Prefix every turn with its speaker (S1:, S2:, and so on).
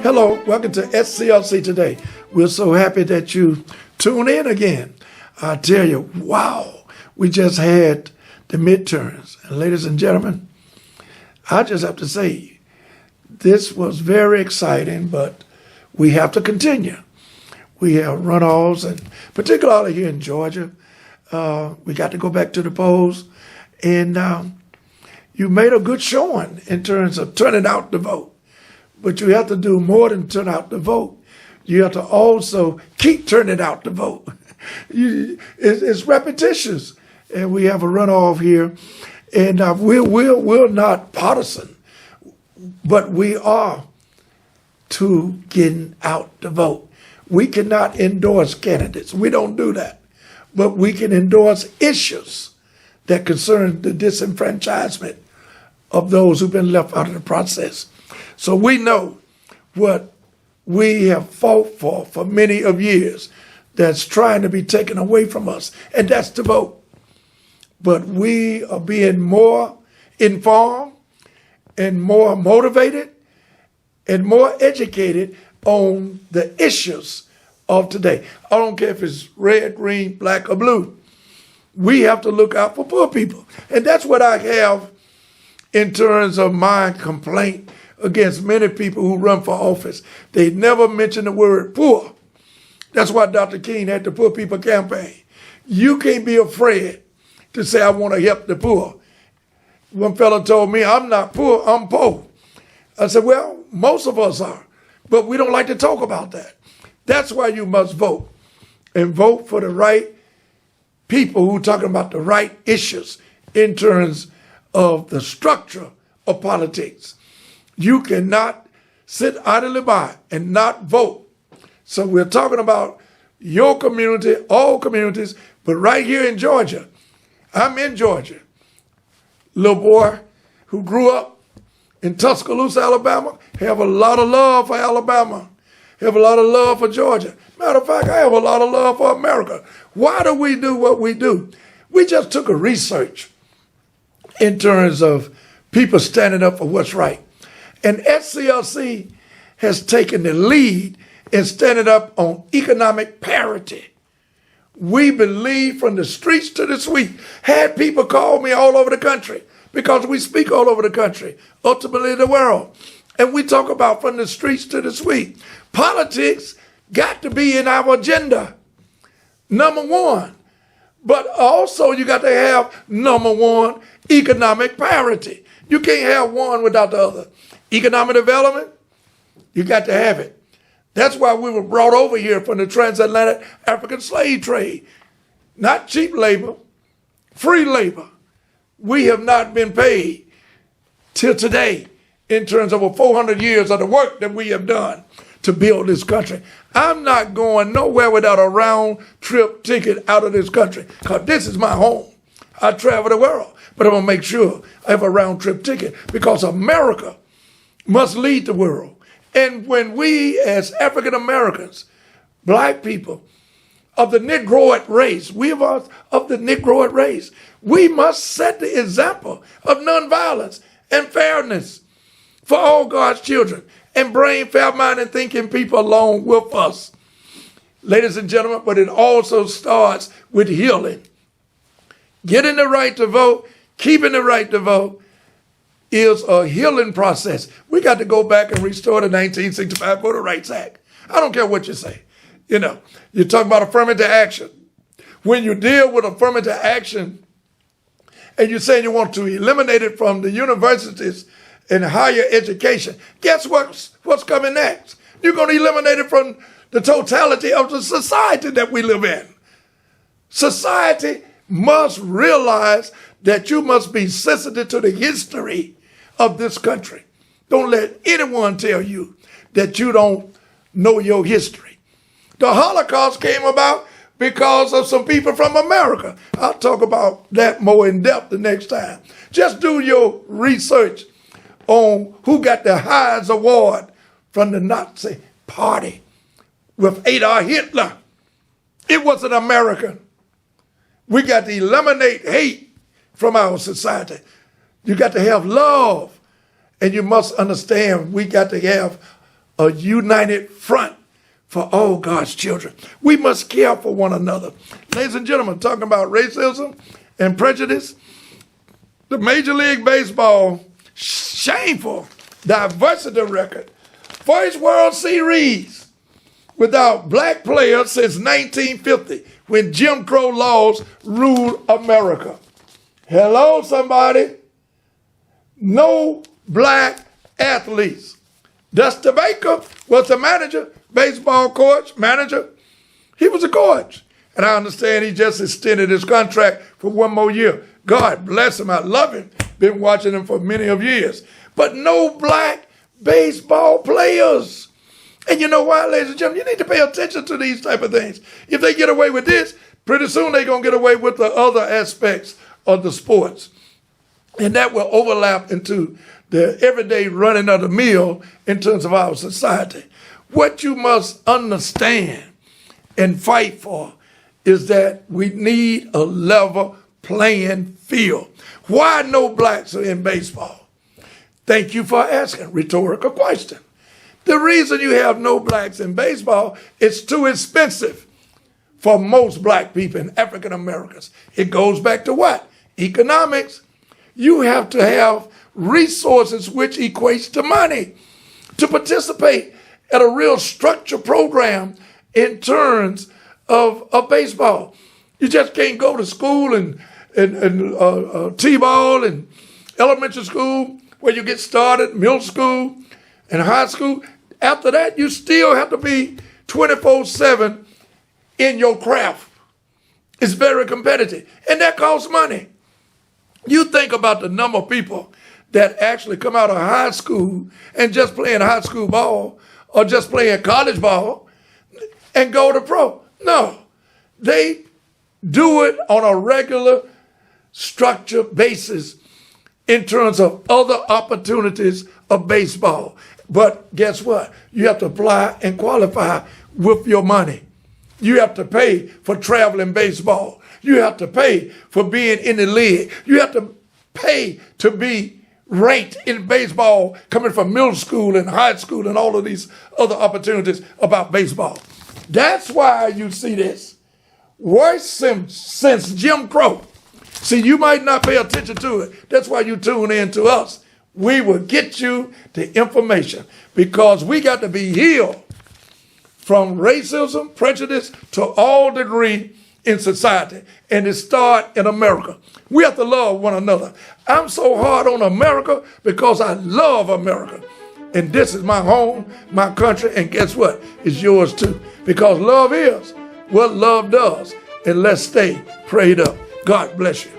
S1: Hello, welcome to SCLC Today. We're so happy that you tune in again. I tell you, wow, we just had the midterms. And ladies and gentlemen, I just have to say, this was very exciting, but we have to continue. We have runoffs, and particularly here in Georgia, we got to go back to the polls, and you made a good showing in terms of turning out the vote. But you have to do more than turn out the vote. You have to also keep turning out the vote. It's repetitious. And we have a runoff here. And we're not partisan, but we are to getting out the vote. We cannot endorse candidates. We don't do that. But we can endorse issues that concern the disenfranchisement of those who've been left out of the process. So we know what we have fought for many of years that's trying to be taken away from us, and that's the vote. But we are being more informed and more motivated and more educated on the issues of today. I don't care if it's red, green, black, or blue. We have to look out for poor people. And that's what I have in terms of my complaint against many people who run for office. They never mention the word poor. That's why Dr. King had the Poor People Campaign. You can't be afraid to say, I want to help the poor. One fellow told me, I'm not poor, I'm poor. I said, well, most of us are, but we don't like to talk about that. That's why you must vote, and vote for the right people who are talking about the right issues in terms of the structure of politics. You cannot sit idly by and not vote. So we're talking about your community, all communities, but right here in Georgia. I'm in Georgia. Little boy who grew up in Tuscaloosa, Alabama, have a lot of love for Alabama, have a lot of love for Georgia. Matter of fact, I have a lot of love for America. Why do we do what we do? We just took a research in terms of people standing up for what's right. And SCLC has taken the lead in standing up on economic parity. We believe from the streets to the suite. Had people call me all over the country because we speak all over the country, ultimately the world. And we talk about from the streets to the suite. Politics got to be in our agenda, number one. But also you got to have, number one, economic parity. You can't have one without the other. Economic development, you got to have it. That's why we were brought over here from the transatlantic African slave trade. Not cheap labor, free labor. We have not been paid till today in terms of 400 years of the work that we have done to build this country. I'm not going nowhere without a round trip ticket out of this country, because this is my home. I travel the world, but I'm going to make sure I have a round trip ticket, because America must lead the world. And when we as African Americans, black people of the Negroid race, we of the Negroid race, we must set the example of nonviolence and fairness for all God's children, and bring fair-minded thinking people along with us. Ladies and gentlemen, but it also starts with healing. Getting the right to vote, keeping the right to vote, is a healing process. We got to go back and restore the 1965 Voter Rights Act. I don't care what you say. You know, you talk about affirmative action. When you deal with affirmative action and you're saying you want to eliminate it from the universities and higher education, guess what's coming next? You're going to eliminate it from the totality of the society that we live in. Society must realize that you must be sensitive to the history of this country. Don't let anyone tell you that you don't know your history. The Holocaust came about because of some people from America. I'll talk about that more in depth the next time. Just do your research on who got the highest award from the Nazi Party with Adolf Hitler. It was an American. We got to eliminate hate from our society. You got to have love. And you must understand we got to have a united front for all God's children. We must care for one another. Ladies and gentlemen, talking about racism and prejudice, the Major League Baseball shameful diversity record. First World Series without black players since 1950 when Jim Crow laws ruled America. Hello, somebody. No black athletes. Dusty Baker was the manager, baseball coach, manager. He was a coach. And I understand he just extended his contract for one more year. God bless him. I love him. Been watching him for many of years. But no black baseball players. And you know why, ladies and gentlemen? You need to pay attention to these type of things. If they get away with this, pretty soon they're going to get away with the other aspects of the sports. And that will overlap into the everyday running of the mill in terms of our society. What you must understand and fight for is that we need a level playing field. Why no blacks are in baseball? Thank you for asking. Rhetorical question. The reason you have no blacks in baseball is too expensive for most black people and African Americans. It goes back to what? Economics. You have to have resources which equates to money to participate at a real structured program in terms of baseball. You just can't go to school and T-ball and elementary school where you get started, middle school and high school. After that, you still have to be 24/7 in your craft. It's very competitive, and that costs money. You think about the number of people that actually come out of high school and just playing high school ball or just playing college ball and go to pro. No, they do it on a regular structured basis in terms of other opportunities of baseball. But guess what? You have to apply and qualify with your money. You have to pay for traveling baseball. You have to pay for being in the league. You have to pay to be ranked in baseball coming from middle school and high school and all of these other opportunities about baseball. That's why you see this. Worse since Jim Crow. See, you might not pay attention to it. That's why you tune in to us. We will get you the information because we got to be healed from racism, prejudice to all degree in society, and it starts in America. We have to love one another. I'm so hard on America because I love America. And this is my home, my country, and guess what? It's yours too. Because love is what love does. And let's stay prayed up. God bless you.